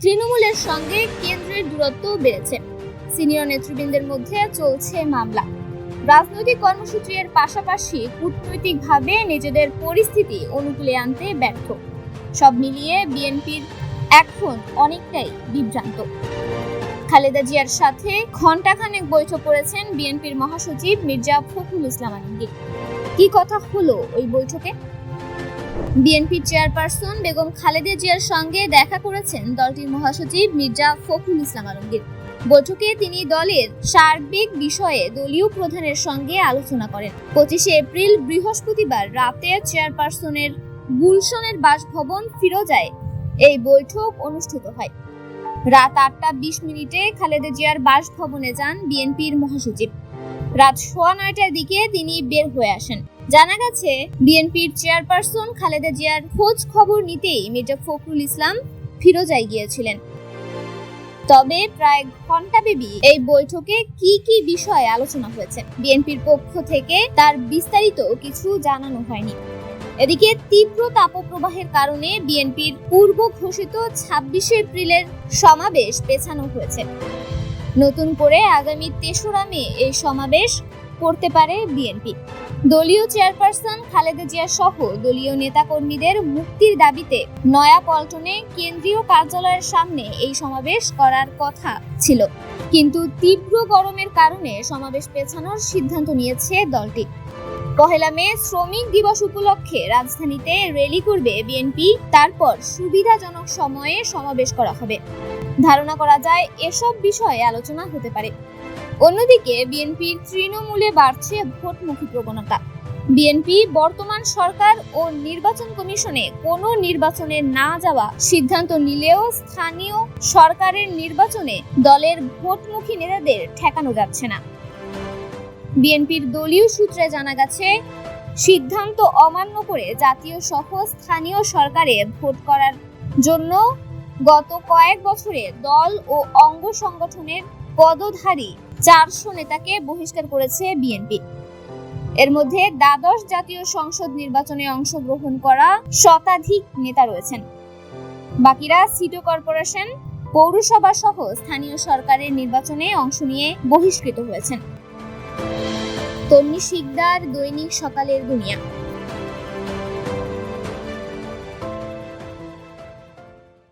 তৃণমূলের সঙ্গে কেন্দ্রের দূরত্ব বেড়েছে। সিনিয়র নেতৃবৃন্দের মধ্যে চলছে মামলা। রাজনৈতিক কর্মসূচির পাশাপাশি কূটনৈতিকভাবে নিজেদের পরিস্থিতি অনুকূলে আনতে ব্যর্থ। সব মিলিয়ে বিএনপির এখন অনেকটাই বিভ্রান্ত। খালেদা জিয়ার সাথে ঘণ্টাখানেক বৈঠক করেছেন বিএনপির মহাসচিব মির্জা ফখরুল ইসলাম আলমগীর। কি কথা হলো ওই বৈঠকে? বিএনপির চেয়ারপারসন বেগম খালেদা জিয়ার সঙ্গে দেখা করেছেন দলটির মহাসচিব মির্জা ফখরুল ইসলাম আলমগীর। বৈঠকে তিনি দলের সার্বিক বিষয়ে দলীয় প্রধানের সঙ্গে আলোচনা করেন। 25 এপ্রিল বৃহস্পতিবার রাতে চেয়ারপারসনের গুলশনের বাসভবন ফিরোজায় এই বৈঠক অনুষ্ঠিত হয়। রাত 8টা 20 খালেদা জিয়ার বাসভবনে যান বিএনপির মহাসচিব। রাত 9:15টার দিকে তিনি বের হয়ে আসেন। জানা গেছে, বিএনপির চেয়ারপারসন খালেদা জিয়ার খোঁজ খবর নিতেই মির্জা ফখরুল ইসলাম ফিরোজায় গিয়েছিলেন। তবে প্রায় ঘণ্টাব্যাপী এই বৈঠকে কি কি বিষয়ে আলোচনা হয়েছে বিএনপির পক্ষ থেকে তার বিস্তারিত কিছু জানানো হয়নি। এদিকে তীব্র তাপপ্রবাহের কারণে বিএনপির পূর্ব ঘোষিত 26 এপ্রিলের সমাবেশ পেছানো হয়েছে। নতুন করে আগামী 3রা মে এই সমাবেশ করতে পারে বিএনপি। দলীয় চেয়ারপারসন খালেদা জিয়া সহ দলীয় নেতাকর্মীদের মুক্তির দাবিতে নয়াপল্টনে কেন্দ্রীয় কার্যালয়ের সামনে এই সমাবেশ করার কথা ছিল, কিন্তু তীব্র গরমের কারণে সমাবেশ পেছানোর সিদ্ধান্ত নিয়েছে দলটি। 1 মে শ্রমিক দিবস উপলক্ষে রাজধানীতে র্যালি করবে বিএনপি, তারপর সুবিধাজনক সময়ে সমাবেশ করা হবে। ধারণা করা যায় এসব বিষয়ে আলোচনা হতে পারে। অন্যদিকে বিএনপির তৃণমূলে বাড়ছে ভোটমুখী প্রবণতা। বিএনপি বর্তমান সরকার ও নির্বাচন কমিশনে কোনো নির্বাচনে না যাওয়া সিদ্ধান্ত নিলেও স্থানীয় সরকারের নির্বাচনে দলের ভোটমুখী নেতাদের ঠেকানো যাচ্ছে না। বিএনপির দলীয় সূত্রে জানা গেছে, সিদ্ধান্ত অমান্য করে জাতীয় সহ স্থানীয় সরকারে ভোট করার জন্য গত কয়েক বছরে দল ও অঙ্গ সংগঠনের পদধারী 400 নেতাকে বহিষ্কার করেছে বিএনপি। এর মধ্যে দ্বাদশ জাতীয় সংসদ নির্বাচনে অংশগ্রহণ করা শতাধিক নেতা রয়েছেন। বাকিরা সিটি কর্পোরেশন, পৌরসভা সহ স্থানীয় সরকারের নির্বাচনে অংশ নিয়ে বহিষ্কৃত হয়েছেন। তন্নি শিকদার, দৈনিক সকালের দুনিয়া।